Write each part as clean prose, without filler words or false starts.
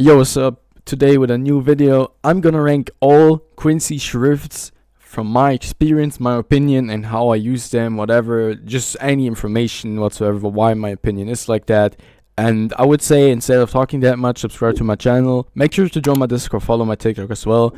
Yo, what's up? Today with a new video, I'm gonna rank all Quincy Schrifts from my experience, my opinion, and how I use them, whatever, just any information whatsoever, why my opinion is like that. And I would say, instead of talking that much, subscribe to my channel, make sure to join my Discord, follow my TikTok as well.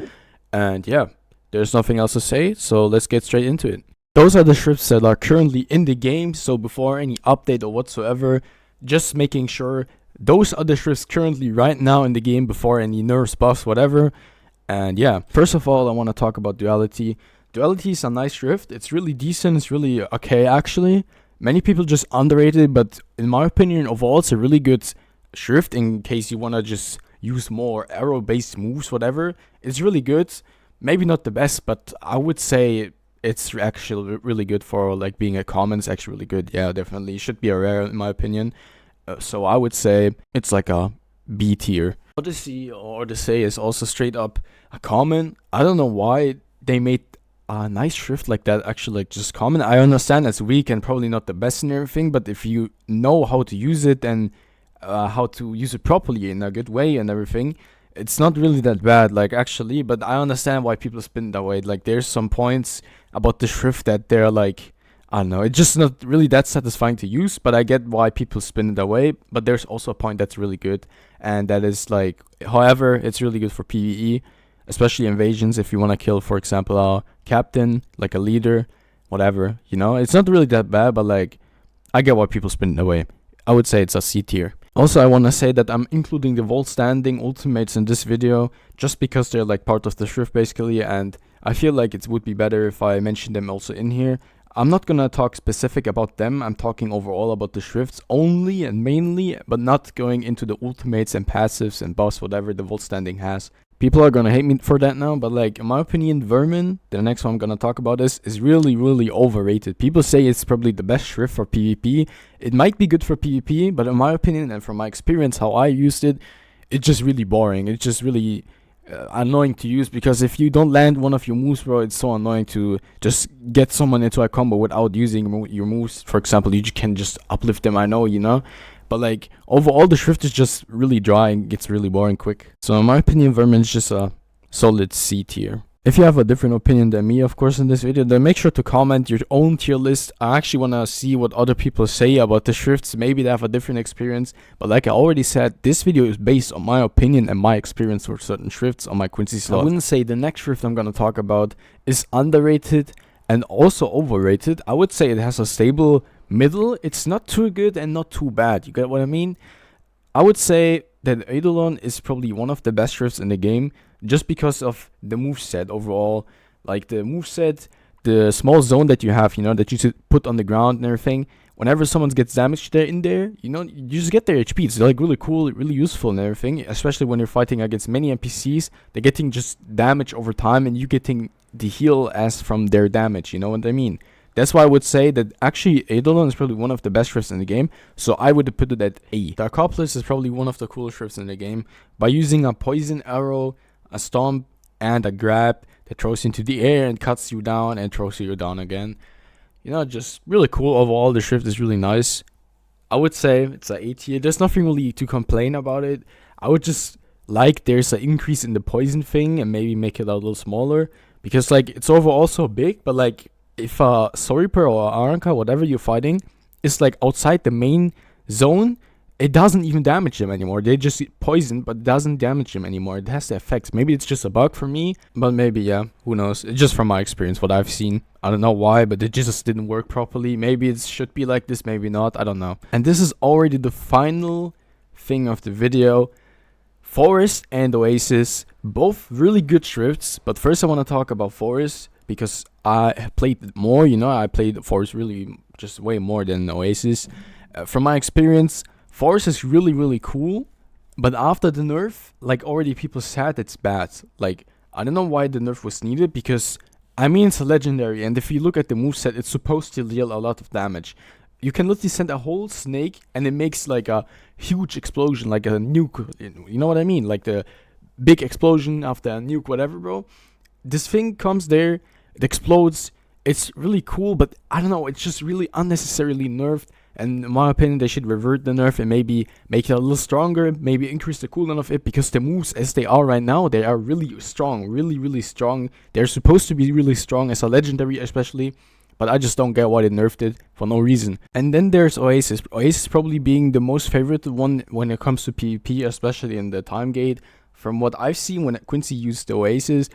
And yeah, there's nothing else to say, so let's get straight into it. Those are the Schrifts that are currently in the game, so before any update or whatsoever, just making sure those are the Schrifts currently right now in the game before any nerfs, buffs, whatever. And yeah, first of all, I want to talk about Duality. Duality is a nice Schrift. It's really decent. It's really okay, actually. Many people just underrate it, but in my opinion, overall, it's a really good Schrift in case you want to just use more arrow-based moves, whatever. It's really good. Maybe not the best, but I would say it's actually really good for like being a common. It's actually really good. Yeah, definitely. It should be a rare in my opinion. So I would say it's like a B tier. Odyssey or Odyssey is also straight up a common. I don't know why they made a nice Schrift like that actually like just common. I understand it's weak and probably not the best and everything, but if you know how to use it and how to use it properly in a good way and everything, it's not really that bad, like actually. But I understand why people spin that way. Like there's some points about the Schrift that they're like, I don't know, it's just not really that satisfying to use, but I get why people spin it away. But there's also a point that's really good, and that is like, however, it's really good for PvE, especially invasions. If you want to kill, for example, a captain, like a leader, whatever, you know, it's not really that bad, but like, I get why people spin it away. I would say it's a C tier. Also, I want to say that I'm including the vault standing ultimates in this video just because they're like part of the Schrift basically, and I feel like it would be better if I mention them also in here. I'm not gonna talk specific about them, I'm talking overall about the Schrifts only and mainly, but not going into the ultimates and passives and buffs, whatever the vault standing has. People are gonna hate me for that now, but like, in my opinion, Vermin, the next one I'm gonna talk about is really, really overrated. People say it's probably the best Schrift for PvP. It might be good for PvP, but in my opinion and from my experience, how I used it, it's just really boring. It's just really annoying to use, because if you don't land one of your moves, bro, it's so annoying to just get someone into a combo without using your moves. For example, you can just uplift them, I know, you know, but like overall the Schrift is just really dry and gets really boring quick. So in my opinion, Vermin is just a solid C tier. If you have a different opinion than me, of course, in this video, then make sure to comment your own tier list. I actually want to see what other people say about the Schrifts. Maybe they have a different experience. But like I already said, this video is based on my opinion and my experience with certain Schrifts on my Quincy slot. I wouldn't say the next Schrift I'm going to talk about is underrated and also overrated. I would say it has a stable middle. It's not too good and not too bad. You get what I mean? I would say that Eidolon is probably one of the best Schrifts in the game, just because of the moveset overall. Like the moveset, the small zone that you have, you know, that you should put on the ground and everything. Whenever someone gets damaged there in there, you know, you just get their HP. It's like really cool, really useful and everything, especially when you're fighting against many NPCs. They're getting just damage over time and you getting the heal as from their damage, you know what I mean? That's why I would say that actually Eidolon is probably one of the best Schrifts in the game, so I would put it at A. The Accomplice is probably one of the coolest Schrifts in the game. By using a poison arrow, a stomp, and a grab that throws you into the air and cuts you down and throws you down again. You know, just really cool. Overall, the Schrift is really nice. I would say it's a A tier. There's nothing really to complain about it. I would just like there's an increase in the poison thing and maybe make it a little smaller, because like it's overall so big, but like if a Soriper or Aranka, whatever you're fighting, is like outside the main zone, it doesn't even damage them anymore. They just poison, but it doesn't damage them anymore. It has the effects. Maybe it's just a bug for me, but maybe, yeah, who knows. It's just from my experience, what I've seen. I don't know why, but it just didn't work properly. Maybe it should be like this, maybe not. I don't know. And this is already the final thing of the video. Forest and Oasis, both really good Schrifts, but first I want to talk about Forest, because I played it more, you know, I played Forest really just way more than Oasis. From my experience, Forest is really, really cool, but after the nerf, like already people said it's bad. Like, I don't know why the nerf was needed, because, I mean, it's a legendary, and if you look at the moveset, it's supposed to deal a lot of damage. You can literally send a whole snake, and it makes like a huge explosion, like a nuke, you know what I mean? Like the big explosion after a nuke, whatever, bro. This thing comes there, it explodes, it's really cool, but I don't know, it's just really unnecessarily nerfed. And in my opinion, they should revert the nerf and maybe make it a little stronger, maybe increase the cooldown of it, because the moves as they are right now, they are really strong, really strong. They're supposed to be really strong as a legendary especially, but I just don't get why they nerfed it for no reason. And then there's Oasis. Oasis probably being the most favorite one when it comes to PvP, especially in the time gate. From what I've seen when Quincy used the Oasis,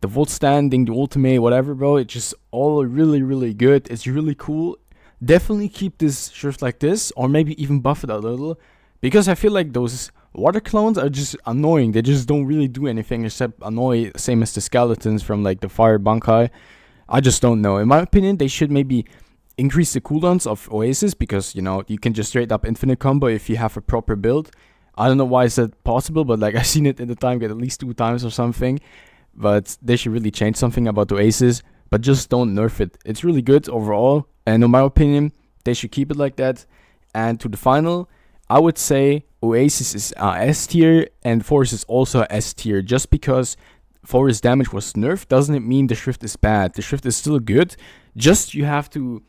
the Volt Standing, the Ultimate, whatever, bro, it's just all really good. It's really cool. Definitely keep this Schrift like this, or maybe even buff it a little, because I feel like those water clones are just annoying. They just don't really do anything except annoy, same as the skeletons from like the Fire Bankai. I just don't know. In my opinion, they should maybe increase the cooldowns of Oasis, because, you know, you can just straight up infinite combo if you have a proper build. I don't know why is that possible, but like I've seen it in the time get at least 2 times or something. But they should really change something about Oasis, but just don't nerf it. It's really good overall, and in my opinion, they should keep it like that. And to the final, I would say Oasis is S tier and Forest is also S tier, just because Forest damage was nerfed doesn't mean the Schrift is bad. The Schrift is still good, just you have to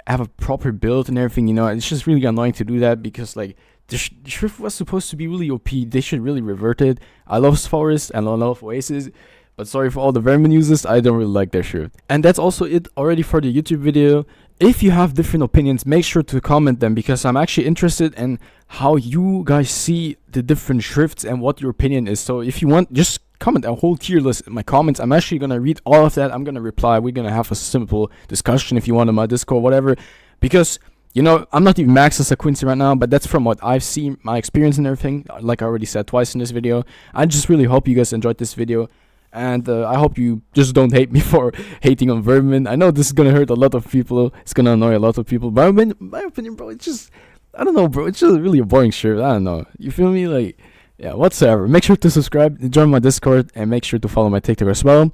have a proper build and everything, you know. It's just really annoying to do that, because like the Schrift was supposed to be really OP. They should really revert it. I love Forest and I love Oasis, but sorry for all the Vermin users, I don't really like their Schrift. And that's also it already for the YouTube video. If you have different opinions, make sure to comment them, because I'm actually interested in how you guys see the different Schrifts and what your opinion is. So if you want, just comment a whole tier list in my comments. I'm actually gonna read all of that. I'm gonna reply. We're gonna have a simple discussion if you want on my Discord, whatever. Because, you know, I'm not even max as a Quincy right now, but that's from what I've seen, my experience and everything. Like I already said twice in this video. I just really hope you guys enjoyed this video. And I hope you just don't hate me for hating on Vermin. I know this is gonna hurt a lot of people. It's gonna annoy a lot of people. But in my opinion, bro, it's just, I don't know, bro. It's just really a boring shirt. I don't know. You feel me? Like, yeah, whatsoever. Make sure to subscribe, join my Discord, and make sure to follow my TikTok as well.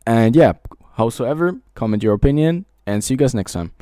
And yeah, howsoever, comment your opinion, and see you guys next time.